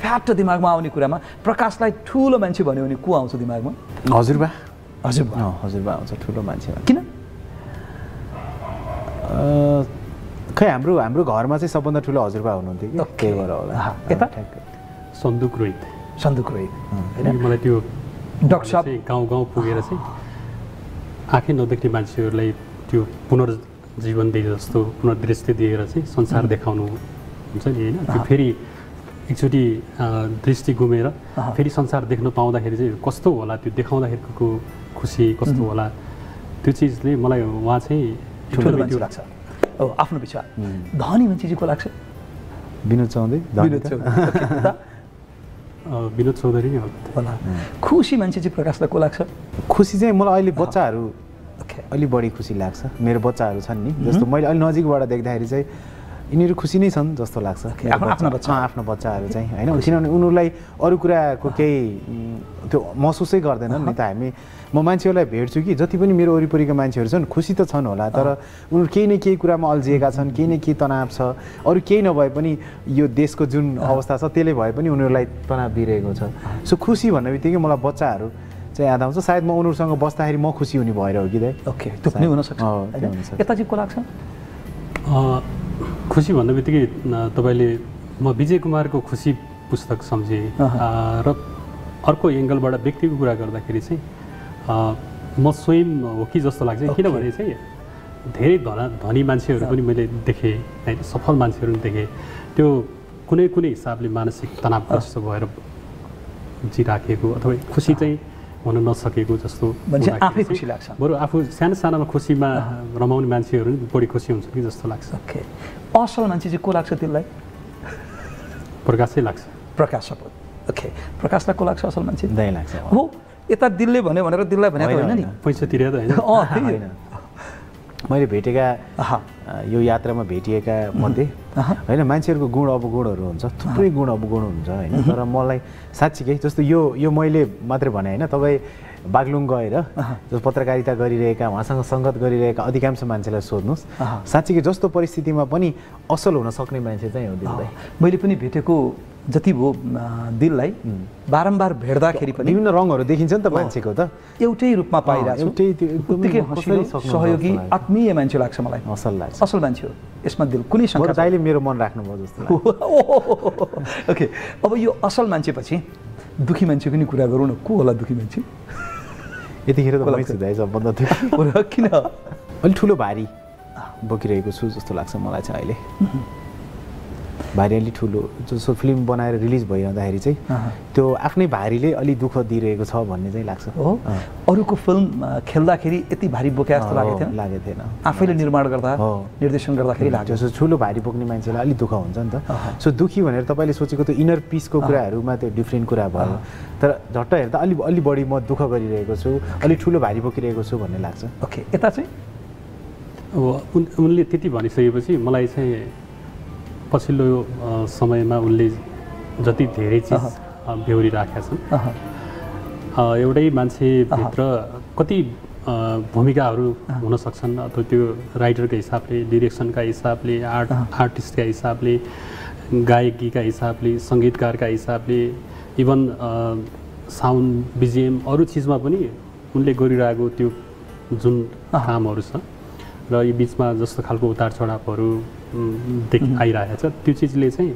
Fat दिमागमा आउने कुरामा प्रकाशलाई ठुलो मान्छे भन्यो भने को आउँछ दिमागमा? हजुरबा हजुरबा आउँछ ठुलो मान्छे। किन? खै हाम्रो घरमा चाहिँ सबभन्दा ठुलो हजुरबा हुनुहुन्थ्यो कि त्यही भएर होला। यता सन्दुक रोहित हैन? मलाई त्यो डाक्टर साहब गाउँ पुगेर चाहिँ आँखै नदेख्ने मान्छेहरूलाई त्यो पुनर्जीवन दिए जस्तो पुनर्दृष्टि दिएर चाहिँ संसार देखाउनु हुन्छ नि होइन। त्यो फेरि एकचोटि दृष्टि गुमेर फेरि संसार देख्न पाउँदाखेरि चाहिँ कस्तो होला, त्यो देखाउँदाखेरिको खुसी कस्तो होला, त्यो चिजले मलाई उहाँ चाहिँ ठुलो मान्छे लाग्छ। आफ्नो विचार। धनी मान्छे चाहिँ को लाग्छ? विनोद चौधरी। विनोद चौधरी नै होला। खुसी मान्छे चाहिँ प्रकाशलाई को लाग्छ? खुसी चाहिँ मलाई अहिले बच्चाहरू अलि बढी खुसी लाग्छ। मेरो बच्चाहरू छन् नि, जस्तो मैले अलि नजिकबाट देख्दाखेरि चाहिँ यिनीहरू खुसी नै छन् जस्तो लाग्छ। आफ्नो बच्चाहरू चाहिँ होइन, किनभने उनीहरूलाई अरू कुराको केही त्यो महसुसै गर्दैनन् नि त। म मान्छेहरूलाई भेट्छु कि जति पनि मेरो वरिपरिका मान्छेहरू छन् खुसी त छन् होला, तर उनीहरू केही न केही कुरामा अल्झिएका छन्, केही न केही तनाव छ। अरू केही नभए पनि यो देशको जुन अवस्था छ त्यसले भए पनि उनीहरूलाई तनाव दिइरहेको छ। सो खुसी भन्ने बित्तिकै मलाई बच्चाहरू चाहिँ याद आउँछ। सायद म उनीहरूसँग बस्दाखेरि म खुसी हुने भएर हो कि दाइ। ओके, त्यो पनि हुनसक्छ। यता चाहिँ को लाग्छ? खुसी भन्ने बित्तिकै तपाईँले म विजय कुमारको खुसी पुस्तक सम्झेँ र अर्को एङ्गलबाट व्यक्तिको कुरा गर्दाखेरि चाहिँ म स्वयं हो कि जस्तो लाग्छ। किनभने चाहिँ धेरै धनी मान्छेहरू पनि मैले देखेँ होइन, सफल मान्छेहरू पनि देखेँ, त्यो कुनै हिसाबले मानसिक तनावग्रस्त भएर जिराखेको अथवा खुसी चाहिँ हुन नसकेको जस्तो आफै खुसी लाग्छ। बरु आफू सानोमा खुसीमा रमाउने मान्छेहरू बढी खुसी हुन्छ कि जस्तो लाग्छ। ओके, असल मान्छे चाहिँ को लाग्छ तिमीलाई? प्रकाशै लाग्छ। प्रकाश सपुत। ओके, प्रकाशलाई को लाग्छ असल मान्छे? दाइ लाग्छ। हो, यता दिलले भन्यो भनेर दिललाई भनेको होइन नि, पैसा तिरेर त होइन। मैले भेटेका यो यात्रामा भेटिएका मध्ये होइन मान्छेहरूको गुण अवगुणहरू हुन्छ, थुप्रै गुण अवगुण हुन्छ होइन। तर मलाई साँच्चीकै जस्तो यो मैले मात्रै भने होइन, तपाईँ बागलुङ गएर जो पत्रकारिता गरिरहेका उहाँसँग सङ्गत गरिरहेका अधिकांश मान्छेलाई सोध्नुहोस्, साँच्चीकै जस्तो परिस्थितिमा पनि असल हुन सक्ने मान्छे चाहिँ हो दिललाई। मैले पनि भेटेको जति भयो दिललाई बारम्बार भेट्दाखेरि पनि विभिन्न रङहरू देखिन्छ नि त मान्छेको, त एउटै रूपमा पाइरहेको छु। उत्तिकै हँसिलो सहयोगी आत्मीय मान्छे लाग्छ मलाई। असल लाग्छ, असल मान्छे हो, यसमा दिल कुनै शङ्का दाइले मेरो मन राख्नुभयो जस्तो। ओके, अब यो असल मान्छेपछि दुखी मान्छेको नि कुरा गरौँ न। को होला दुखी मान्छे? यतिखेर त मै छु दाइ सबभन्दा दुखी। किन? अलि ठुलो भारी बोकिरहेको छु जस्तो लाग्छ मलाई चाहिँ अहिले। भारी अलि ठुलो जस्तो फिल्म बनाएर रिलिज भइरहँदाखेरि चाहिँ त्यो आफ्नै भारीले अलि दुःख दिइरहेको छ भन्ने चाहिँ लाग्छ। हो, अरूको फिल्म खेल्दाखेरि यति भारी बोके जस्तो लागेको थिएन, आफैले निर्माण गर्दा निर्देशन गर्दाखेरि लाग्छ। जस्तो ठुलो भारी बोक्ने मान्छेलाई अलिक दुःख हुन्छ नि त। सो दुःखी भनेर तपाईँले सोचेको त्यो इनर पिसको कुराहरूमा त्यो डिफ्रेन्ट कुरा भयो, तर झट्ट हेर्दा अलि बढी म दुःख गरिरहेको छु, अलि ठुलो भारी बोकिरहेको छु भन्ने लाग्छ। ओके, यता चाहिँ अब उनले त्यति भनिसकेपछि मलाई चाहिँ पछिल्लो समयमा उनले जति धेरै चिज बेहोरिराखेका छन्, एउटै मान्छेभित्र कति भूमिकाहरू हुन सक्छन्, अथवा त्यो राइटरका हिसाबले, डिरेक्सनका हिसाबले, आर्टिस्टका हिसाबले, गायकीका हिसाबले, सङ्गीतकारका हिसाबले, इभन साउन्ड बिजिएम अरू चिजमा पनि उनले गरिरहेको त्यो जुन कामहरू छ र यो बिचमा जस्तो खालको उतार चढावहरू आइरहेको छ, त्यो चिजले चाहिँ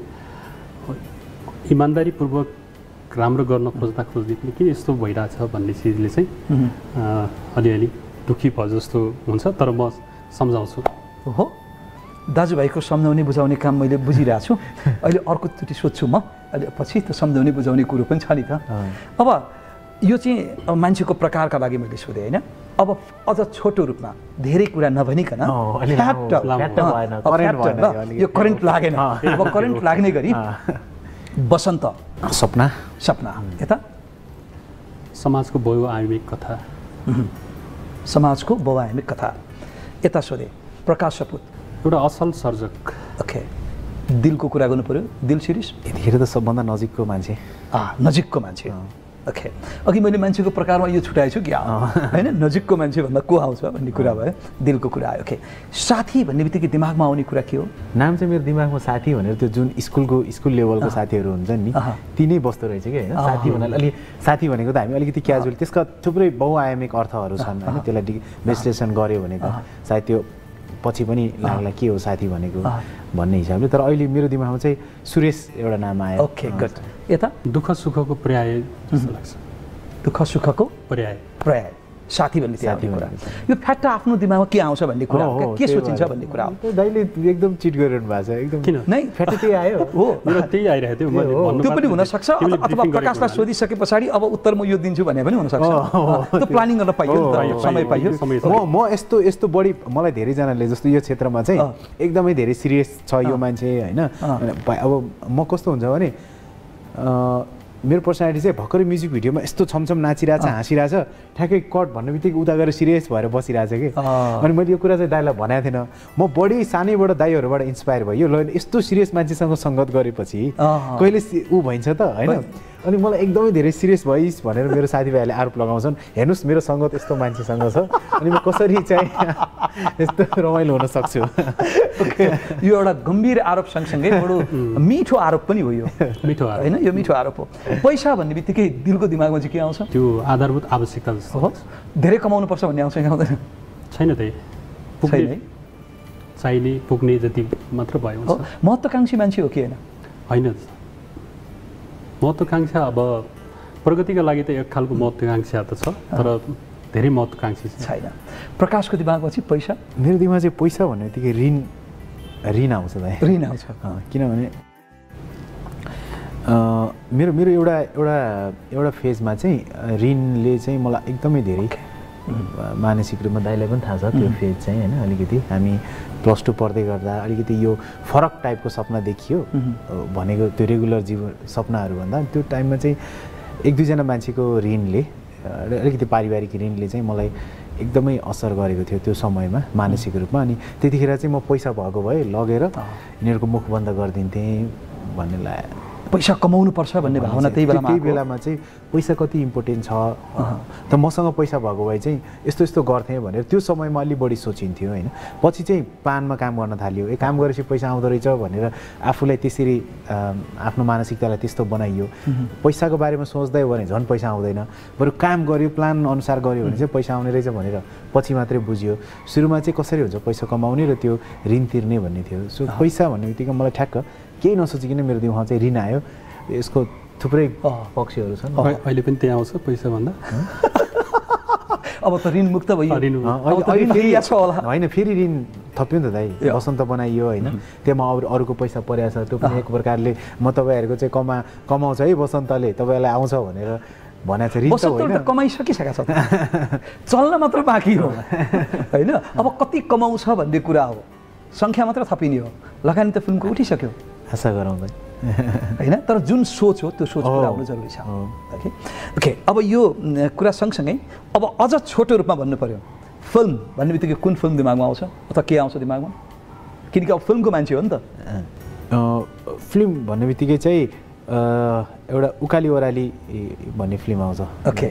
इमान्दारीपूर्वक राम्रो गर्न खोज्दा पनि किन यस्तो भइरहेछ भन्ने चिजले चाहिँ अलिअलि दुःखी भयो जस्तो हुन्छ। तर म सम्झाउँछु। हो, दाजुभाइको सम्झाउने बुझाउने काम मैले बुझिरहेको छु। अहिले अर्कोचोटि सोध्छु म, अहिले पछि त सम्झाउने बुझाउने कुरो पनि छ नि त। अब यो चाहिँ मान्छेको प्रकारका लागि मैले सोधेँ होइन। अब अझ छोटो रूपमा धेरै कुरा नभनिकन यो करेन्ट लागेन, अब करेन्ट लाग्ने गरी बसन्त सपना यता समाजको बहुआयामिक कथा, समाजको बहुआयामिक कथा यता सोधे। प्रकाश सपुत एउटा असल सर्जक। ओके, दिलको कुरा गर्नु पर्यो, दिल सिरिस यतिखेर त सबभन्दा नजिकको मान्छे। नजिकको मान्छे ओके अघि मैले मान्छेको प्रकारमा यो छुट्याएछु कि होइन नजिकको मान्छे भन्दा को आउँछ भन्ने कुरा भयो दिलको कुरा आयो ओके साथी भन्ने बित्तिकै दिमागमा आउने कुरा के हो नाम चाहिँ मेरो दिमागमा साथी भनेर त्यो जुन स्कुल लेभलको साथीहरू हुन्छन् नि ती नै बस्दो रहेछ कि होइन साथी भन्नाले अलि साथी भनेको त हामी अलिकति क्याजुअल त्यसका थुप्रै बहुआयामिक अर्थहरू छन् होइन त्यसलाई विश्लेषण गऱ्यो भने त सायद त्यो पछि पनि लाग्ला के हो साथी भनेको भन्ने हिसाबले तर अहिले मेरो दिमागमा चाहिँ सुरेश एउटा नाम आयो ओके गुड यता दुःख सुखको पर्याय जस्तो लाग्छ दुःख सुखको पर्याय साथी भन्ने साथी कुरा यो फ्याट्टा आफ्नो दिमागमा के आउँछ भन्ने कुरा हो के सोचिन्छ भन्ने कुरा हो दाइले एकदम चिट गरिरहनु भएको छ एकदम किन नै फ्याट्टा त्यही आयो हो मेरो त्यही आइरहेको थियो मैले भन्नु त्यो पनि हुन सक्छ अथवा प्रकाशलाई सोधिसके पछाडि अब उत्तर म यो दिन्छु भने पनि हुन सक्छ त्यो प्लानिङ गर्न पाइयो समय पाइयो म यस्तो बढी मलाई धेरैजनाले जस्तो यो क्षेत्रमा चाहिँ एकदमै धेरै सिरियस छ यो मान्छे होइन अब म कस्तो हुन्छ भने मेरो पर्सनालिटी चाहिँ भर्खरै म्युजिक भिडियोमा यस्तो छमछम नाचिरहेछ हाँसिरहेछ ठ्याक्कै कट भन्ने बित्तिकै उता गएर सिरियस भएर बसिरहेछ कि अनि मैले यो कुरा चाहिँ दाइलाई भनेको थिएन म बढी सानैबाट दाइहरूबाट इन्सपायर भयो ल यस्तो सिरियस मान्छेसँग सङ्गत गरेपछि कहिले ऊ भइन्छ त होइन अनि मलाई एकदमै धेरै सिरियस भइस् भनेर मेरो साथीभाइहरूले आरोप लगाउँछन् हेर्नुहोस् मेरो सङ्गत यस्तो मान्छेसँग छ अनि म कसरी चाहिँ यस्तो रमाइलो हुन सक्छु यो एउटा गम्भीर आरोप सँगसँगै बडो मिठो आरोप पनि हो यो मिठो आरोप होइन यो मिठो आरोप हो पैसा भन्ने बित्तिकै दिलको दिमागमा चाहिँ के आउँछ त्यो आधारभूत आवश्यकता जस्तो हो धेरै कमाउनु पर्छ भन्ने आउँछ कि आउँदैन छैन त्यही चाहिने पुग्ने जति मात्र भयो महत्त्वकाङ्क्षी मान्छे हो कि होइन महत्त्वकाङ्क्षा अब प्रगतिका लागि त एक खालको महत्त्वकाङ्क्षा त छ तर धेरै महत्त्वकाङ्क्षी छैन प्रकाशको दिमागमा चाहिँ पैसा मेरो दिमागमा चाहिँ पैसा भन्ने बित्तिकै ऋण आउँछ दाइ ऋण आउँछ किनभने मेरो एउटा फेजमा चाहिँ ऋणले चाहिँ मलाई एकदमै धेरै मानसिक रूपमा दाइलाई पनि थाहा छ त्यो फेज चाहिँ होइन अलिकति हामी +2 पढ्दै गर्दा अलिकति यो फरक टाइपको सपना देखियो भनेको त्यो रेगुलर जीवन सपनाहरूभन्दा त्यो टाइममा चाहिँ एक दुईजना मान्छेको ऋणले अलिकति पारिवारिक ऋणले चाहिँ मलाई एकदमै असर गरेको थियो त्यो समयमा मानसिक रूपमा अनि त्यतिखेर चाहिँ म पैसा भएको भए लगेर यिनीहरूको मुख बन्द गरिदिन्थेँ भन्ने लाग्यो पैसा कमाउनु पर्छ भन्ने भावना त्यही बेलामा चाहिँ पैसा कति इम्पोर्टेन्ट छ त मसँग पैसा भएको भए चाहिँ यस्तो यस्तो गर्थेँ भनेर त्यो समयमा अलि बढी सोचिन्थ्यो होइन पछि चाहिँ पानमा काम गर्न थाल्यो काम गरेपछि पैसा आउँदो रहेछ भनेर आफूलाई त्यसरी आफ्नो मानसिकतालाई त्यस्तो बनाइयो पैसाको बारेमा सोच्दै हो भने झन् पैसा आउँदैन बरु काम गर्यो प्लान अनुसार गर्यो भने चाहिँ पैसा आउने रहेछ भनेर पछि मात्रै बुझ्यो सुरुमा चाहिँ कसरी हुन्छ पैसा कमाउने र त्यो ऋण तिर्ने भन्ने थियो सो पैसा भन्ने बित्तिकै मलाई ठ्याक्क केही नसोचिकन मेरो दिमागमा चाहिँ ऋण आयो यसको थुप्रै पक्षहरू छन् अहिले पनि त्यही आउँछ पैसा भन्दा अब त ऋण मुक्त भयो होइन फेरि ऋण थप्यो नि त दाइ वसन्त बनाइयो होइन त्यसमा अरूको पैसा परेको छ त्यो पनि एक प्रकारले म तपाईँहरूको चाहिँ कमाउँछ है वसन्तले तपाईँलाई आउँछ भनेर भनेको छ ऋण त कमाइसकिसकेको छ चल्न मात्र बाँकी हो होइन अब कति कमाउँछ भन्ने कुरा हो सङ्ख्या मात्र थपिने हो लगानी त फिल्मको उठिसक्यो आशा गराउँदै होइन तर जुन सोच हो त्यो सोच पुरा हुनु जरुरी छ ओके अब यो कुरा सँगसँगै अब अझ छोटो रूपमा भन्नु पर्यो फिल्म भन्ने बित्तिकै कुन फिल्म दिमागमा आउँछ अथवा के आउँछ दिमागमा किनकि अब फिल्मको मान्छे हो नि त फिल्म भन्ने बित्तिकै चाहिँ एउटा उकाली ओराली भन्ने फिल्म आउँछ ओके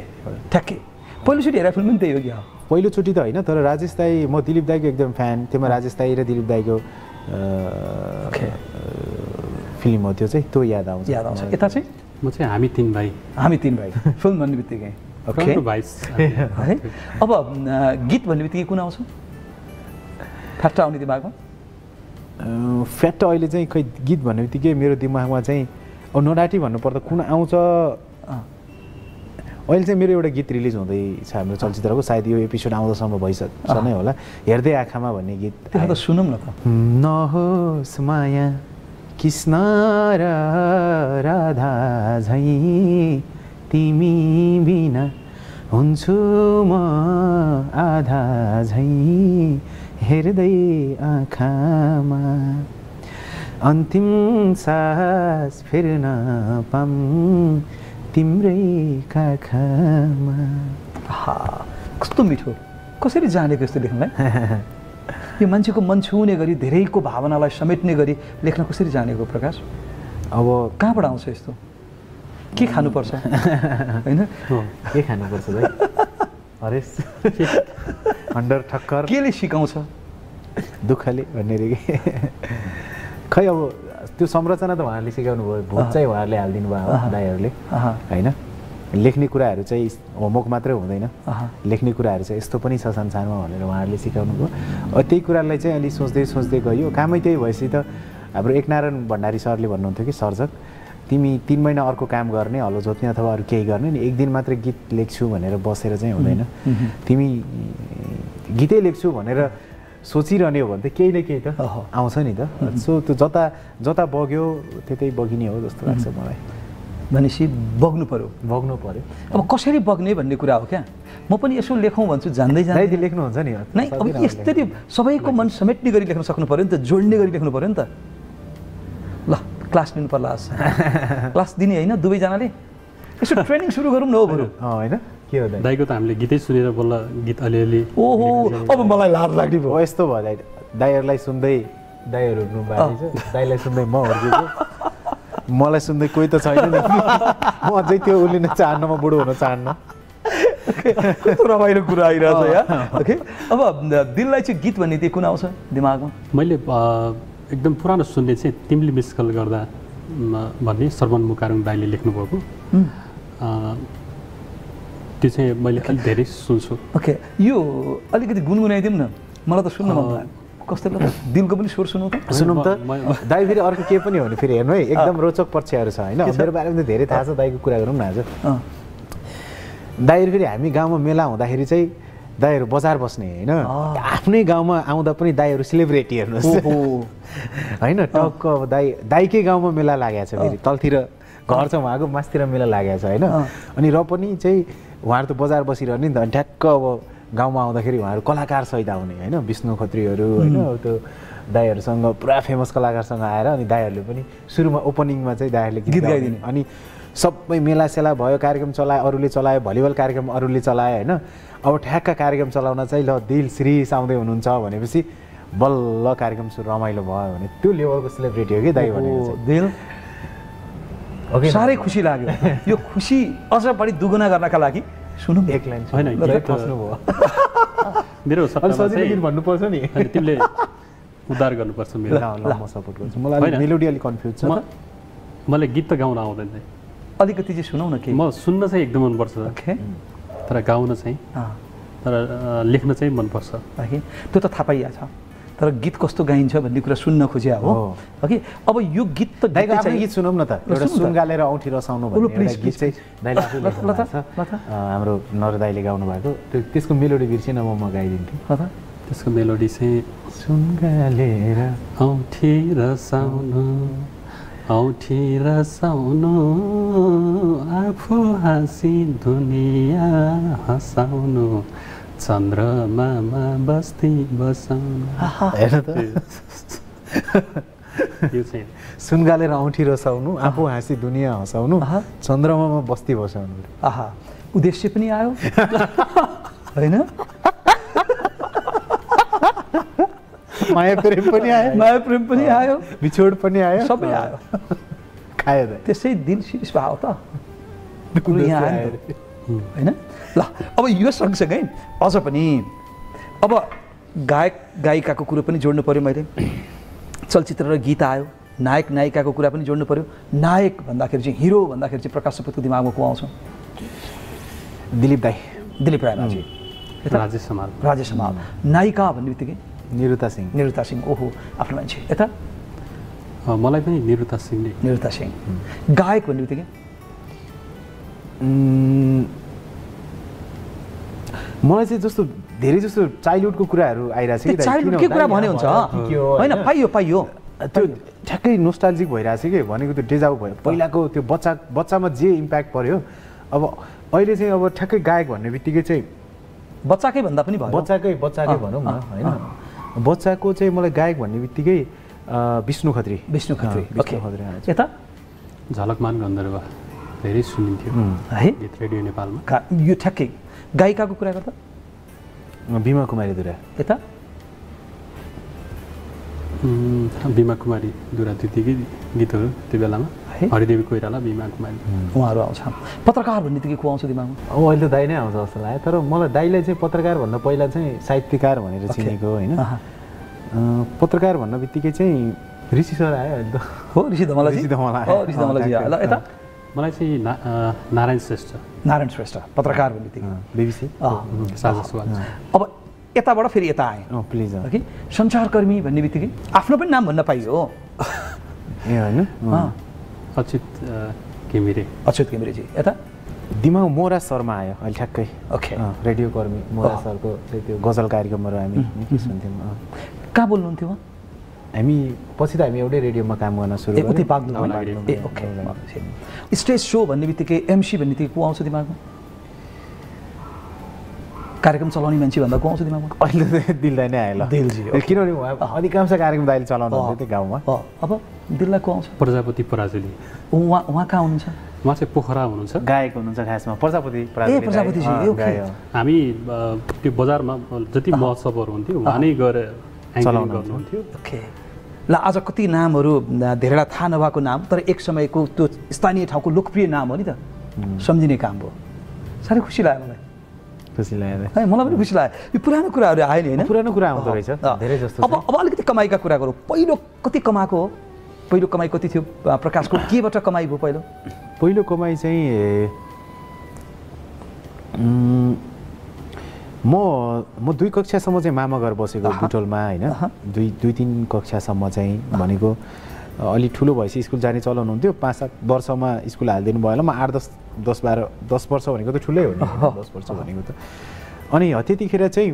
ठ्याक्कै पहिलोचोटि हेरेर फिल्म पनि त्यही हो कि पहिलोचोटि त होइन तर राजेश दाई म दिलीप दाईको एकदम फ्यान त्यसमा राजेश दाई र दिलीप दाईको फिल्म हो त्यो चाहिँ त्यो याद आउँछ यता चाहिँ म चाहिँ हामी तीन भाइ फिल्म भन्ने बित्तिकै ओके है अब गीत भन्ने बित्तिकै कुन आउँछ फ्याट्टा आउने दिमागमा फ्याट्टा अहिले चाहिँ खै गीत भन्ने बित्तिकै मेरो दिमागमा चाहिँ अब नडाटी भन्नुपर्दा कुन आउँछ अहिले चाहिँ मेरो एउटा गीत रिलिज हुँदैछ हाम्रो चलचित्रको सायद यो एपिसोड आउँदासम्म भइसक्छ नै होला हेर्दै आँखामा भन्ने गीत त्यो त सुनौँ न त नहोस् माया कृष्ण र राधा झैँ तिमी बिना हुन्छु म आधा झैँ हेर्दै आँखामा अन्तिम सास फेर्न पाऊँ तिम्रै काखमा कस्तो मिठो कसरी जानेको यस्तो लेख्नलाई यो मान्छेको मन छुने गरी धेरैको भावनालाई समेट्ने गरी लेख्न कसरी जानेको प्रकाश अब कहाँबाट आउँछ यस्तो के खानुपर्छ होइन के खानुपर्छ दाइ हरेस अन्डर ठक्कर केले सिकाउँछ दुःखले भन्ने रे कि खै अब त्यो संरचना त उहाँहरूले सिकाउनु भयो भोट चाहिँ उहाँहरूले हालिदिनु भयो दाइहरूले होइन लेख्ने कुराहरू चाहिँ होमवर्क मात्रै हुँदैन लेख्ने कुराहरू चाहिँ यस्तो पनि छ संसारमा भनेर उहाँहरूले सिकाउनु भयो त्यही कुरालाई चाहिँ अलि सोच्दै सोच्दै गयो कामै त्यही भएपछि त हाम्रो एकनारायण भण्डारी सरले भन्नुहुन्थ्यो कि सर्जक तिमी 3 महिना अर्को काम गर्ने हलो जोत्ने अथवा अरू केही गर्ने नि एक दिन मात्रै गीत लेख्छु भनेर बसेर चाहिँ हुँदैन तिमी गीतै लेख्छु भनेर सोचिरहने हो भने त केही न केही त आउँछ नि त सो त्यो जता जता बग्यो त्यतै बगिने हो जस्तो लाग्छ मलाई भनेपछि बग्नु पर्यो अब कसरी बग्ने भन्ने कुरा हो क्या म पनि यसो लेखौँ भन्छु जान्दै जान्दै लेख्नुहुन्छ नि नै अब यसरी सबैको मन समेट्ने गरी लेख्न सक्नु पर्यो नि त जोड्ने गरी लेख्नु पर्यो नि त ल क्लास लिनु पर्ला क्लास दिने होइन दुवैजनाले यसो ट्रेनिङ सुरु गरौँ न हो बरु होइन के हो दाइको त हामीले गीतै सुनेर बल्ल गीत अलिअलि ओहो अब मलाई लाज लाग्ने भयो यस्तो भयो दाइहरूलाई सुन्दै दाइहरू हुनु भएको छ दाइलाई सुन्दै म हुर्केको मलाई सुन्दै कोही त छैन नि म अझै त्यो उलिन चाहन्न म बुढो हुन चाहन्न रमाइलो कुरा आइरहेछ यहाँ ओके अब दिललाई चाहिँ गीत भन्ने त्यो कुन आउँछ दिमागमा मैले एकदम पुरानो सुन्ने चाहिँ तिमीले मिस कल गर्दा भन्ने श्रवण मुकारुङ दाइले लेख्नुभएको त्यो चाहिँ मैले अलिक धेरै सुन्छु ओके यो अलिकति गुनगुनाइदिउँ न मलाई त सुन्न मन लाग्यो कस्तो दिलको पनि स्वर सुनौ त सुनौँ त दाइ फेरि अर्को के पनि हो भने फेरि हेर्नु है एकदम रोचक पक्षहरू छ होइन मेरो बारेमा त धेरै थाहा छ दाइको कुरा गरौँ न आज दाइहरू फेरि हामी गाउँमा मेला हुँदाखेरि चाहिँ दाइहरू बजार बस्ने होइन आफ्नै गाउँमा आउँदा पनि दाइहरू सेलिब्रेटी हेर्नुहोस् होइन टक्क अब दाइकै गाउँमा मेला लागेको छ फेरि तलतिर घर छ उहाँको मासतिर मेला लागेको छ होइन अनि र पनि चाहिँ उहाँहरू त बजार बसिरहने नि त ठ्याक्क अब गाउँमा आउँदाखेरि उहाँहरू कलाकार सहित आउने होइन विष्णु खत्रीहरू होइन त्यो दाइहरूसँग पुरा फेमस कलाकारसँग आएर अनि दाइहरूले पनि सुरुमा ओपनिङमा चाहिँ दाइहरूले गीत गाइदिने अनि सबै मेलासेला भयो कार्यक्रम चलायो अरूले चलायो भलिबल कार्यक्रम अरूले चलायो होइन अब ठ्याक्क कार्यक्रम चलाउन चाहिँ ल दिल श्रीष आउँदै हुनुहुन्छ भनेपछि बल्ल कार्यक्रम सुरु रमाइलो भयो भने त्यो लेभलको सेलिब्रिटी हो कि दाइ भनेको दिल साह्रै खुसी लाग्यो यो खुसी अझ बढी दुगुना गर्नका लागि सुनौँ एक लाइन होइन फस्नुभयो मेरो सजिलो गीत भन्नुपर्छ नि तिमीले उद्धार गर्नुपर्छ मेरो ल म सपोर्ट गर्छु मलाई मेलोडी अलिक कन्फ्युज छ मलाई गीत त गाउन आउँदैन अलिकति चाहिँ सुनौ न के म सुन्न चाहिँ एकदम मनपर्छ तर गाउन चाहिँ तर लेख्न चाहिँ मनपर्छ त्यो त थाहा पाइहाल्छ तर गीत कस्तो गाइन्छ भन्ने कुरा सुन्न खोज्या हो ओके अब यो गीत त दाइको गीत सुनौँ न त एउटा सुन गालेर औँठी रसाउनु भन्ने गीत चाहिँ दाइले हाम्रो नर दाइले गाउनु भएको त्यसको मेलोडी बिर्सेन म गाइदिन्थेँ त्यसको मेलोडी चाहिँ सुन गालेर औँठी रसाउनु औँठी रसाउनु आफू हाँसी दुनियाँ हँसाउनु चन्द्रमामा बस्ती बसाउनु यो चाहिँ सुन गालेर औँठी रसाउनु आफू हाँसी दुनियाँ हँसाउनु चन्द्रमामा बस्ती बसाउनु आहा उद्देश्य पनि आयो होइन माया प्रेम पनि आयो बिछोड पनि आयो सबै आयो खायो त त्यसै दिल सिरिस भयो त यहाँ आयो होइन ल अब यो सँगसँगै अझ पनि अब गायक गायिकाको कुरो पनि जोड्नु पर्यो मैले चलचित्र र गीत आयो नायक नायिकाको कुरा पनि जोड्नु पर्यो नायक भन्दाखेरि चाहिँ हिरो भन्दाखेरि चाहिँ प्रकाश सपुतको दिमागमा को आउँछ दिलीप रायमाझी राजेश हमाल नायिका भन्ने बित्तिकै निरुता सिंह ओहो आफ्नो मान्छे यता मलाई पनि निरुता सिंह गायक भन्ने बित्तिकै मलाई चाहिँ जस्तो धेरै जस्तो चाइल्डहुडको कुराहरू आइरहेछ कि चाइल्डहुडकै कुरा भने हुन्छ होइन पाइयो त्यो ठ्याक्कै नोस्टाल्जिक भइरहेछ कि भनेको त्यो डेजाउ भयो पहिलाको त्यो बच्चामा जे इम्प्याक्ट पर्यो अब अहिले चाहिँ अब ठ्याक्कै गायक भन्ने बित्तिकै चाहिँ बच्चाकै भन्दा पनि भयो बच्चाकै भनौँ न होइन बच्चाको चाहिँ मलाई गायक भन्ने बित्तिकै विष्णु खत्री यता झलकमान गन्धर्व धेरै सुनिन्थ्यो है गीत रेडियो नेपालमा यो ठ्याक्कै गायिकाको कुरा गर्दा बिमा कुमारी दुरा यता बिमा कुमारी दुरादितीकै गीतहरू त्यो बेलामा हरिदेवी कोइराला बिमा कुमारी उहाँहरू आउँछ पत्रकार भन्ने बित्तिकै को आउँछ दिमागमा अब अहिले त दाइ नै आउँछ जस्तो लाग्यो तर मलाई दाइलाई चाहिँ पत्रकार भन्दा पहिला चाहिँ साहित्यकार भनेर चिनेको होइन पत्रकार भन्न बित्तिकै चाहिँ ऋषि सर आयो अहिले त हो ऋषि धमलाजी ल यता मलाई चाहिँ नारायण श्रेष्ठ पत्रकार भन्ने बित्तिकै बिबिसी साझा सुवाल अब यताबाट फेरि यता आएँ प्लिज कि सञ्चारकर्मी भन्ने बित्तिकै आफ्नो पनि नाम भन्न पाइयो ए होइन अच्युत घिमिरेजी यता दिमाग मोरा शर्मा आयो अहिले ठ्याक्कै ओके रेडियो कर्मी मोरा सरको त्यो गजल कार्यक्रमहरू हामी निकै सुन्थ्यौँ कहाँ बोल्नुहुन्थ्यो हामी पछि त हामी एउटै रेडियोमा काम गर्न सुरु गऱ्यौँ स्टेज सो भन्ने बित्तिकै एमसी भन्ने बित्तिकै को आउँछ दिमागमा कार्यक्रम चलाउने मान्छे भन्दा को आउँछ दिमागमा अहिले त दिललाई नै आयो ल दिलजी किनभने अधिकांश कार्यक्रम दाइले चलाउनु हुन्थ्यो त्यो गाउँमा अब दिललाई को आउँछ प्रजापति पराजुली उहाँ कहाँ हुनुहुन्छ उहाँ चाहिँ पोखरा हुनुहुन्छ गायक हुनुहुन्छ खासमा प्रजापतिजी हामी त्यो बजारमा जति महोत्सवहरू हुन्थ्यो उहाँ नै गएर चलाउनुहुन्थ्यो ओके ल आज कति नामहरू धेरैलाई थाहा नभएको नाम तर एक समयको त्यो स्थानीय ठाउँको लोकप्रिय नाम हो नि त सम्झिने काम हो साह्रै खुसी लाग्यो मलाई खुसी लाग्यो है मलाई पनि खुसी लाग्यो यो पुरानो कुराहरू आयो नि होइन पुरानो कुरा आउँदो रहेछ धेरै जस्तो अब अलिकति कमाइका कुरा गरौँ पहिलो कति कमाएको हो पहिलो कमाइ कति थियो प्रकाशको केबाट कमाइ भयो पहिलो कमाइ चाहिँ म 2 कक्षासम्म चाहिँ मामा घर बसेको बुटोलमा होइन 2-3 कक्षासम्म चाहिँ भनेको अलि ठुलो भएपछि स्कुल जाने चलन हुन्थ्यो 5-7 वर्षमा स्कुल हालिदिनु भयो म 8-10 वर्ष भनेको त ठुलै हो नि 10 वर्ष भनेको त अनि त्यतिखेर चाहिँ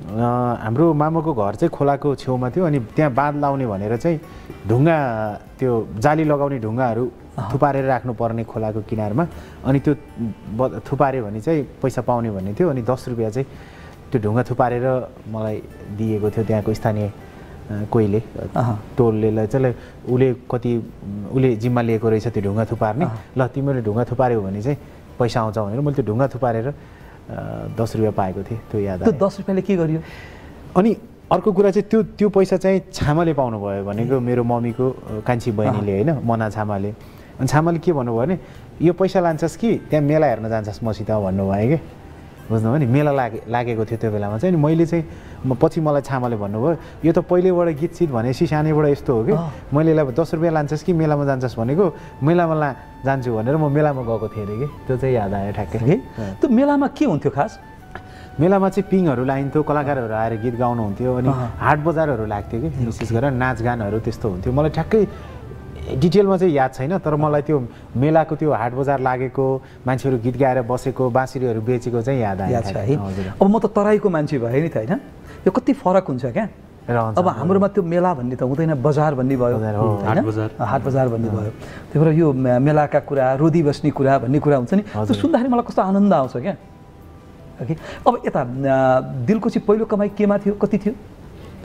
हाम्रो मामाको घर चाहिँ खोलाको छेउमा थियो अनि त्यहाँ बाँध लाउने भनेर चाहिँ ढुङ्गा त्यो जाली लगाउने ढुङ्गाहरू थुपारेर राख्नुपर्ने खोलाको किनारमा अनि त्यो थुपार्यो भने चाहिँ पैसा पाउने भन्ने थियो अनि 10 रुपियाँ चाहिँ त्यो ढुङ्गा थुपारेर मलाई दिएको थियो त्यहाँको स्थानीय कोहीले टोलले चाहिँ उसले जिम्मा लिएको रहेछ त्यो ढुङ्गा थुपार्ने ल तिमीले ढुङ्गा थुपार्यौ भने चाहिँ पैसा आउँछ भनेर मैले त्यो ढुङ्गा थुपारेर 10 रुपियाँ पाएको थिएँ त्यो याद आयो 10 रुपियाँले के गरियो अनि अर्को कुरा चाहिँ त्यो पैसा चाहिँ छामाले पाउनुभयो भनेको मेरो मम्मीको कान्छी बहिनीले होइन मना छामाले अनि छामाले के भन्नुभयो भने यो पैसा लान्छस् कि त्यहाँ मेला हेर्न जान्छस् मसित भन्नुभयो कि बुझ्नुभयो नि मेला लागेको थियो त्यो बेलामा चाहिँ अनि मैले चाहिँ पछि मलाई छामाले भन्नुभयो यो त पहिलेबाट गीत सित भनेपछि सानैबाट यस्तो हो कि मैले 10 रुपियाँ लान्छस् कि मेलामा जान्छस् भनेको मेलामा जान्छु भनेर म मेलामा गएको थिएँ अरे कि त्यो चाहिँ याद आयो ठ्याक्कै त्यो मेलामा के हुन्थ्यो खास मेलामा चाहिँ पिङहरू लाइन्थ्यो कलाकारहरू आएर गीत गाउनुहुन्थ्यो अनि हाट बजारहरू लाग्थ्यो कि विशेष गरेर नाचगानहरू त्यस्तो हुन्थ्यो मलाई ठ्याक्कै डिटेलमा चाहिँ याद छैन तर मलाई त्यो मेलाको त्यो हाट बजार लागेको मान्छेहरू गीत गाएर बसेको बाँसुरीहरू बेचेको चाहिँ याद आयो अब म त तराईको मान्छे भएँ नि त होइन यो कति फरक हुन्छ क्या अब हाम्रोमा त्यो मेला भन्ने त हुँदैन बजार भन्ने भयो हाट बजार भन्ने भयो त्यही भएर यो मेलाका कुरा रोदी बस्ने कुरा भन्ने कुरा हुन्छ नि त्यो सुन्दाखेरि मलाई कस्तो आनन्द आउँछ क्या अब यता दिलको चाहिँ पहिलो कमाइ केमा थियो कति थियो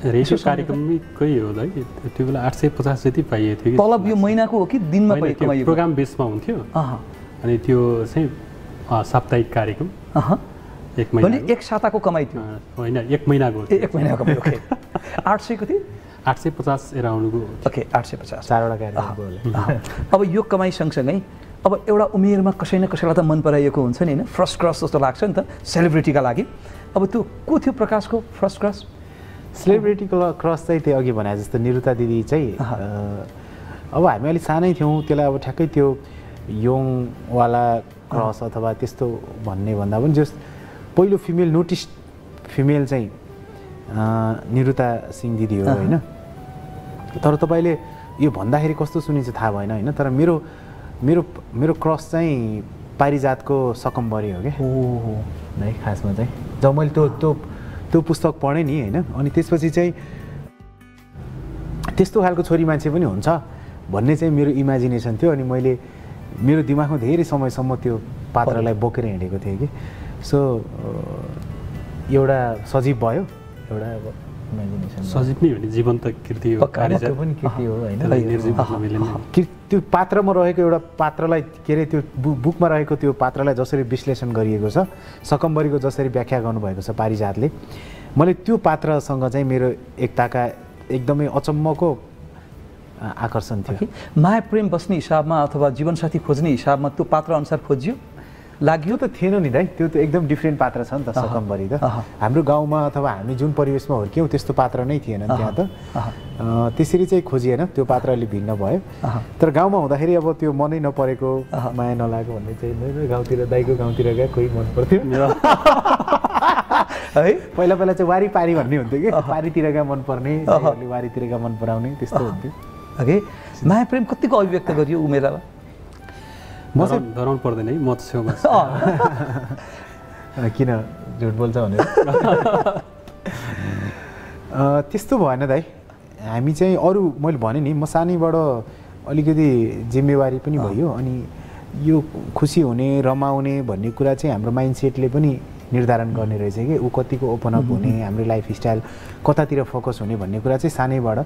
रेडियो कार्यक्रमकै हो है त्यो बेला 850 जति पाइएको थियो तलब यो महिनाको हो कि दिनमा कमाइएको प्रोग्राम बेसमा हुन्थ्यो अनि त्यो चाहिँ साप्ताहिक कार्यक्रम एक महिना एक साताको कमाइ थियो होइन एक महिनाको एक महिनाको कमाइ ओके 800 को थियो 850 एराउन्डको ओके 850 चारवटा कार्यक्रम अब यो कमाइ सँगसँगै अब एउटा उमेरमा कसै न कसैलाई त मन पराइएको हुन्छ नि होइन फर्स्ट क्रस जस्तो लाग्छ नि त सेलिब्रिटीका लागि अब त्यो को थियो प्रकाशको फर्स्ट क्रस सेलिब्रिटीको क्रस चाहिँ त्यो अघि भने जस्तो निरुता दिदी चाहिँ अब हामी अलिक सानै थियौँ त्यसलाई अब ठ्याक्कै त्यो यङवाला क्रस अथवा त्यस्तो भन्ने भन्दा पनि जस पहिलो फिमेल नोटिस फिमेल चाहिँ निरुता सिंह दिदी हो होइन तर तपाईँले यो भन्दाखेरि कस्तो सुनिन्छ थाहा भएन होइन तर मेरो मेरो मेरो क्रस चाहिँ पारिजातको सकम्बरी हो क्या है खासमा चाहिँ जब मैले त्यो पुस्तक पढेँ नि होइन अनि त्यसपछि चाहिँ त्यस्तो खालको छोरी मान्छे पनि हुन्छ भन्ने चाहिँ मेरो इमेजिनेसन थियो अनि मैले मेरो दिमागमा धेरै समयसम्म त्यो पात्रलाई बोकेर हिँडेको थिएँ कि सो एउटा सजीव भयो एउटा अब इमेजिनेसन सजीव नै हो नि जीवन्त कृति हो त्यो पनि कृति हो होइन त्यो पात्रमा रहेको एउटा पात्रलाई के अरे त्यो बुकमा रहेको त्यो पात्रलाई जसरी विश्लेषण गरिएको छ सकम्बरीको जसरी व्याख्या गर्नुभएको छ पारिजातले मैले त्यो पात्रसँग चाहिँ मेरो एकताका एकदमै अचम्मको आकर्षण थियो। माया प्रेम बस्ने हिसाबमा अथवा जीवनसाथी खोज्ने हिसाबमा त्यो पात्र अनुसार खोजियो लाग्यो त थिएन नि दाइ, त्यो त एकदम डिफ्रेन्ट पात्र छ नि त सकम्बरी त। हाम्रो गाउँमा अथवा हामी जुन परिवेशमा हुर्क्यौँ त्यस्तो पात्र नै थिएन त्यहाँ त। त्यसरी चाहिँ खोजिएन, त्यो पात्र अलि भिन्न भयो। तर गाउँमा हुँदाखेरि अब त्यो मनै नपरेको माया नलागेको भन्ने चाहिँ गाउँतिर दाइको गाउँतिर गए कोही मन पर्थ्यो है। पहिला पहिला चाहिँ वारिपारी भन्ने हुन्थ्यो कि, पारीतिरका मनपर्ने वारीतिरका मन पराउने त्यस्तो हुन्थ्यो। ओके, माया प्रेम कतिको अभिव्यक्त गरियो उमेरमा? म चाहिँ डराउनु पर्दैन है, म छेउमा किन झुट बोल्छ भने त्यस्तो भएन दाइ। हामी चाहिँ अरू मैले भने नि म सानैबाट अलिकति जिम्मेवारी पनि भयो, अनि यो खुसी हुने रमाउने भन्ने कुरा चाहिँ हाम्रो माइन्डसेटले पनि निर्धारण गर्ने रहेछ कि ऊ कतिको ओपन अप हुने, हाम्रो लाइफस्टाइल कतातिर फोकस हुने भन्ने कुरा चाहिँ सानैबाट।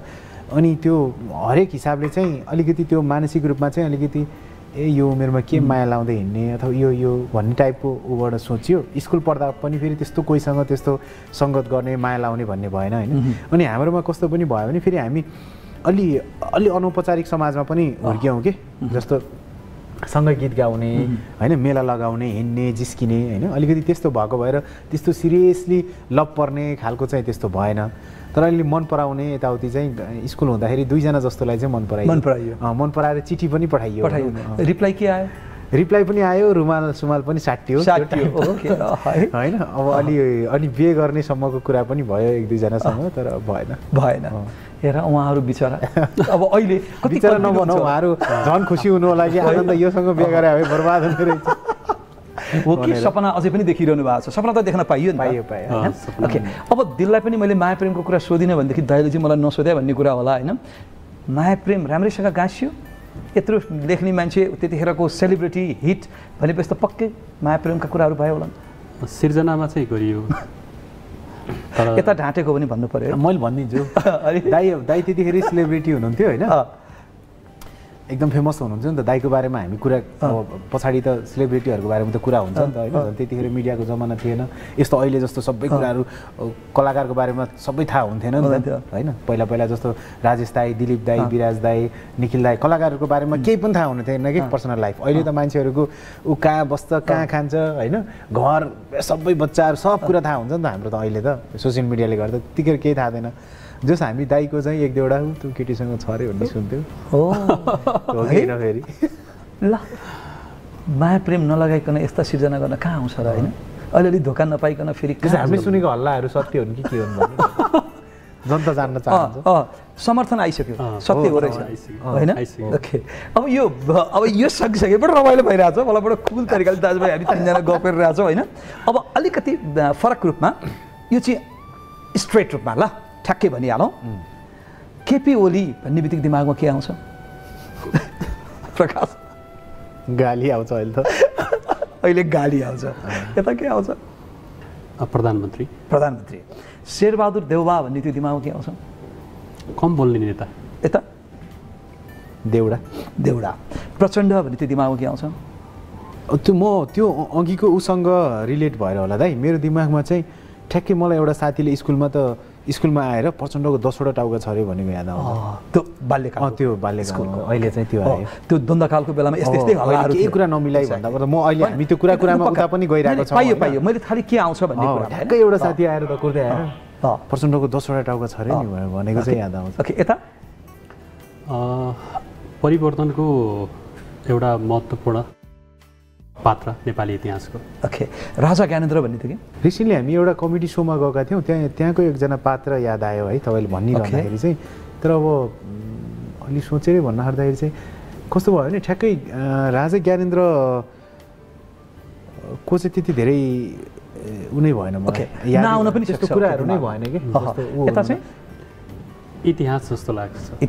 अनि त्यो हरेक हिसाबले चाहिँ अलिकति त्यो मानसिक रूपमा चाहिँ अलिकति यो उमेरमा के माया लाउँदै हिँड्ने अथवा यो भन्ने टाइपको ऊबाट सोचियो। स्कुल पढ्दा पनि फेरि त्यस्तो कोहीसँग त्यस्तो सङ्गत गर्ने माया लाउने भन्ने भएन होइन। अनि हाम्रोमा कस्तो पनि भयो भने फेरि हामी अलि अनौपचारिक समाजमा पनि हुर्क्यौँ कि, जस्तो सँगै गीत गाउने होइन, मेला लगाउने, हिँड्ने, जिस्किने होइन, अलिकति त्यस्तो भएको भएर त्यस्तो सिरियसली लभ पर्ने खालको चाहिँ त्यस्तो भएन। तर अहिले मन पराउने यताउति चाहिँ स्कुल हुँदाखेरि 2 जना जस्तोलाई चाहिँ मन परायो। मन पराएर चिठी पनि पठाइयो। रिप्लाई के आयो? रिप्लाई पनि आयो, रुमाल सुमाल पनि साटियो होइन। अब अलि बिहे गर्नेसम्मको कुरा पनि भयो 1-2 जनासँग, तर भएन। हेर उहाँहरू बिचरा अब अहिले बिचरा नभनौँ, उहाँहरू झन् खुसी हुनु होला कि आनन्द योसँग बिहे गरे भए बर्बाद हुने रहेछ हो कि सपना अझै पनि देखिरहनु भएको छ? सपना त देख्न पाइयो नि। पाइयो। ओके, अब दिललाई पनि मैले माया प्रेमको कुरा सोधिनँ भनेदेखि दाइले चाहिँ मलाई नसोध्या भन्ने कुरा होला होइन। माया प्रेम राम्रैसँग गाँसियो? यत्रो लेख्ने मान्छे, त्यतिखेरको सेलिब्रिटी हिट भनेपछि त पक्कै माया प्रेमका कुराहरू भयो होला। सिर्जनामा चाहिँ गरियो, यता ढाँटेको पनि भन्नु पर्यो। मैले भनिदिन्छु, दाइ त्यतिखेर सेलिब्रिटी हुनुहुन्थ्यो होइन, एकदम फेमस हुनुहुन्छ नि त। दाइको बारेमा हामी कुरा पछाडि त सेलिब्रिटीहरूको बारेमा त कुरा हुन्छ नि त होइन। त्यतिखेर मिडियाको जमाना थिएन यस्तो अहिले जस्तो सबै कुराहरू, कलाकारको बारेमा सबै थाहा हुन्थेन नि त होइन। पहिला पहिला जस्तो राजेश दाई, दिलीप दाई, विराज दाई, निखिल दाई, कलाकारहरूको बारेमा केही पनि थाहा हुने थिएन कि पर्सनल लाइफ। अहिले त मान्छेहरूको ऊ कहाँ बस्छ, कहाँ खान्छ होइन, घर सबै बच्चाहरू सब कुरा थाहा हुन्छ नि त हाम्रो त अहिले त सोसियल मिडियाले गर्दा। त्यतिखेर केही थाहा थिएन। जस हामी दाइको चाहिँ 1-2वटा त्यो केटीसँग छ अरे भन्ने सुन्थ्यो। हो कि फेरि ल माया प्रेम नलगाइकन यस्ता सिर्जना गर्न कहाँ आउँछ र होइन? अलिअलि धोका नपाइकन फेरि हामीले सुनेको हल्लाहरू सत्य हुन् कि के हुन् भन्ने जनता जान्न चाहन्छ। समर्थन आइसक्यो, सत्य हो रहेछ होइन? ओके, अब यो सँगसँगै पनि रमाइलो भइरहेछ। मलाई बडो कुल तरिकाले दाजुभाइ हामी 3 जना गफ गरिरहेछौँ होइन। अब अलिकति फरक रूपमा यो चाहिँ स्ट्रेट रूपमा ल ठ्याक्कै भनिहालौँ, केपी ओली भन्ने बित्तिकै दिमागमा के आउँछ? प्रकाश गाली आउँछ अहिले त, अहिले गाली आउँछ। यता के आउँछ? प्रधानमन्त्री। शेरबहादुर देउवा भन्ने त्यो दिमागमा के आउँछ? कम बोल्ने नेता। यता देउडा। प्रचण्ड भन्ने त्यो दिमागमा के आउँछ? त्यो अघिको उसँग रिलेट भएर होला दाइ, मेरो दिमागमा चाहिँ ठ्याक्कै मलाई एउटा साथीले स्कुलमा आएर प्रचण्डको 10वटा टाउका छ अरे भनेको याद आउँछ। त्यो बाल्यकाल, त्यो बाल्यकालको अहिले चाहिँ त्यो आयो। त्यो द्वन्द्वकालको बेलामा यस्तै हल्लाहरू, केही कुरा नमिलाई भन्दा म अहिले हामी त्यो कुरामा उता पनि गइरहेको छ। पाइयो मैले खालि के आउँछ भन्ने कुरा। ठ्याक्कै एउटा साथी आएर त कुर्दै आएर प्रचण्डको 10वटा टाउका छ अरे नि भनेको चाहिँ याद आउँछ। ओके, यता परिवर्तनको एउटा महत्त्वपूर्ण पात्र नेपाली इतिहासको। ओके, राजा ज्ञानेन्द्र भन्ने थियो कि रिसेन्टली हामी एउटा कमेडी सोमा गएका थियौँ, त्यहाँको एकजना पात्र याद आयो है तपाईँले भनिरहँदाखेरि चाहिँ। तर अब अलि सोचेरै भन्नुपर्दाखेरि चाहिँ कस्तो भयो भने ठ्याक्कै राजा ज्ञानेन्द्र को चाहिँ त्यति धेरै उनी भएन मलाई, नआउन पनि त्यस्तो कुराहरू नै भएन कि। इतिहास जस्तो लाग्छ।